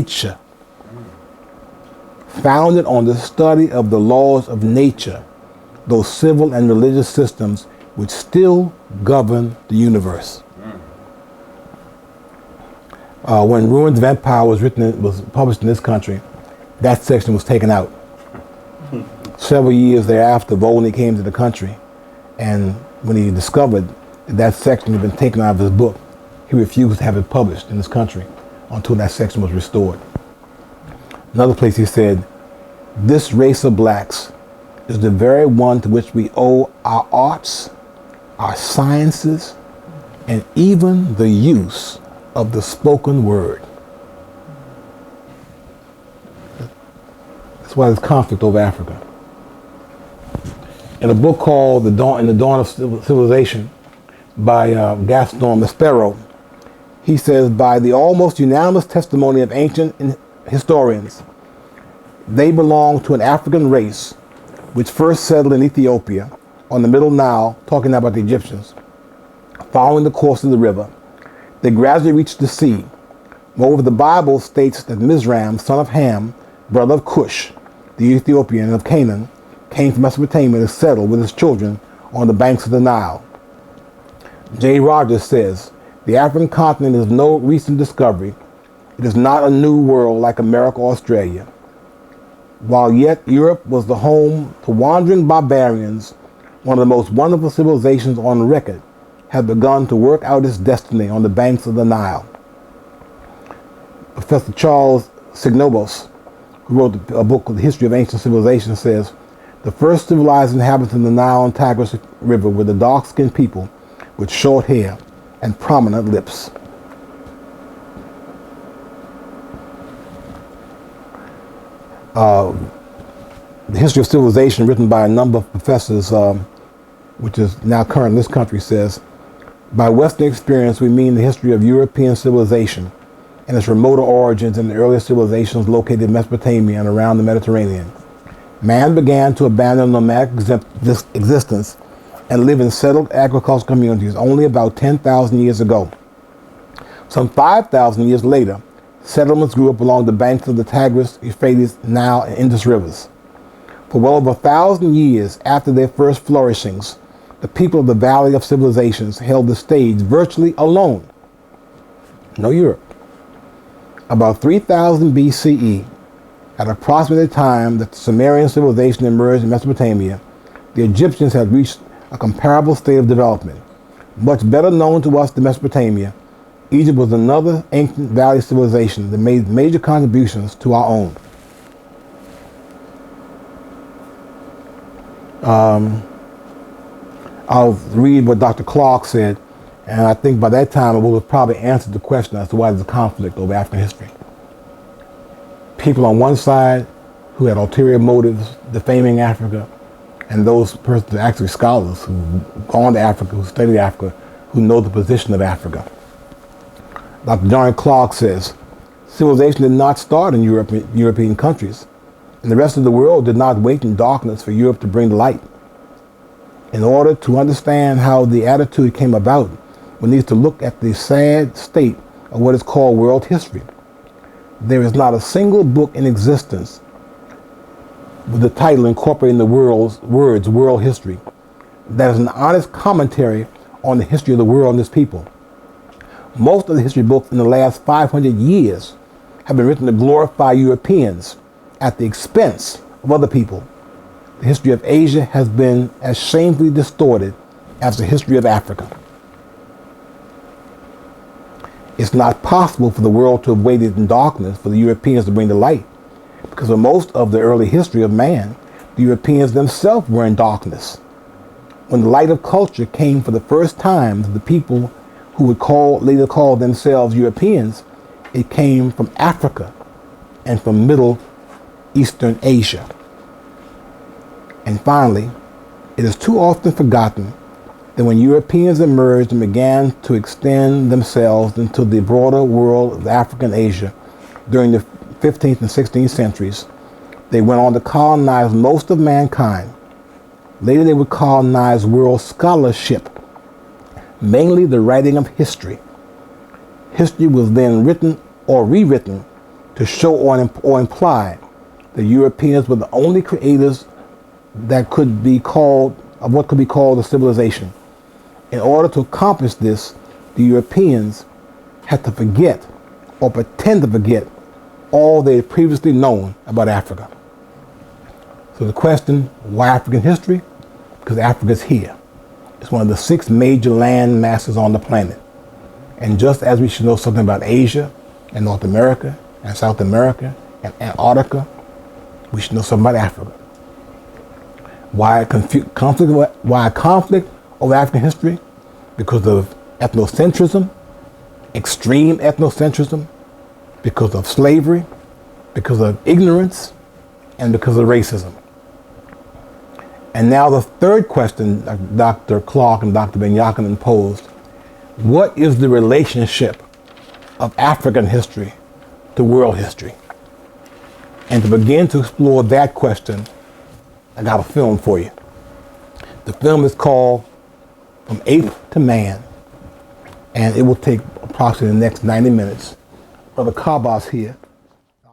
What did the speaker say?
nature, founded on the study of the laws of nature, those civil and religious systems which still govern the universe. When Ruins of Empire was published in this country, that section was taken out. Several years thereafter, Volney came to the country, and when he discovered that section had been taken out of his book, he refused to have it published in this country until that section was restored. Another place he said, "This race of blacks is the very one to which we owe our arts, our sciences, and even the use of the spoken word." That's why there's conflict over Africa. In a book called In the Dawn of Civilization by Gaston Maspero, he says, by the almost unanimous testimony of ancient historians, they belong to an African race which first settled in Ethiopia on the Middle Nile, talking about the Egyptians, following the course of the river. They gradually reached the sea. Moreover, the Bible states that Mizraim, son of Ham, brother of Cush, the Ethiopian of Canaan, came from Mesopotamia to settle with his children on the banks of the Nile. J. Rogers says, the African continent is no recent discovery. It is not a new world like America or Australia. While yet Europe was the home to wandering barbarians, one of the most wonderful civilizations on record has begun to work out its destiny on the banks of the Nile. Professor Charles Signobos, who wrote a book called The History of Ancient Civilization, says, the first civilized inhabitants in the Nile and Tigris River were the dark-skinned people with short hair and prominent lips. The History of Civilization, written by a number of professors, which is now current in this country, says, by Western experience we mean the history of European civilization and its remoter origins in the earlier civilizations located in Mesopotamia and around the Mediterranean. Man began to abandon nomadic existence and live in settled agricultural communities only about 10,000 years ago. Some 5,000 years later, settlements grew up along the banks of the Tigris, Euphrates, Nile, and Indus rivers. For well over 1,000 years after their first flourishings, the people of the Valley of Civilizations held the stage virtually alone. No Europe. About 3000 BCE, at approximately the time that the Sumerian civilization emerged in Mesopotamia, the Egyptians had reached a comparable state of development. Much better known to us than Mesopotamia, Egypt was another ancient valley civilization that made major contributions to our own. I'll read what Dr. Clark said, and I think by that time it would have probably answered the question as to why there's a conflict over African history. People on one side who had ulterior motives defaming Africa, and those persons, actually scholars who've gone to Africa, who studied Africa, who know the position of Africa. Dr. John Clark says, civilization did not start in European countries, and the rest of the world did not wait in darkness for Europe to bring the light. In order to understand how the attitude came about, we need to look at the sad state of what is called world history. There is not a single book in existence with the title incorporating the words world history that is an honest commentary on the history of the world and its people. Most of the history books in the last 500 years have been written to glorify Europeans at the expense of other people. The history of Asia has been as shamefully distorted as the history of Africa. It's not possible for the world to have waited in darkness for the Europeans to bring the light, because for most of the early history of man, the Europeans themselves were in darkness. When the light of culture came for the first time to the people who would later call themselves Europeans, it came from Africa and from Middle Eastern Asia. And finally, it is too often forgotten that when Europeans emerged and began to extend themselves into the broader world of Africa and Asia during the 15th and 16th centuries, they went on to colonize most of mankind. Later they would colonize world scholarship, mainly the writing of history. History was then written or rewritten to show or imply that Europeans were the only creators that could be called, of what could be called a civilization. In order to accomplish this, the Europeans had to forget or pretend to forget all they had previously known about Africa. So the question, why African history? Because Africa is here. It's one of the 6 major land masses on the planet. And just as we should know something about Asia and North America and South America and Antarctica, we should know something about Africa. Why conflict over African history? Because of ethnocentrism, extreme ethnocentrism, because of slavery, because of ignorance, and because of racism. And now the third question Dr. Clark and Dr. Ben-Jochannan posed: what is the relationship of African history to world history? And to begin to explore that question, I got a film for you. The film is called From Ape to Man, and it will take approximately the next 90 minutes. Brother Kabas here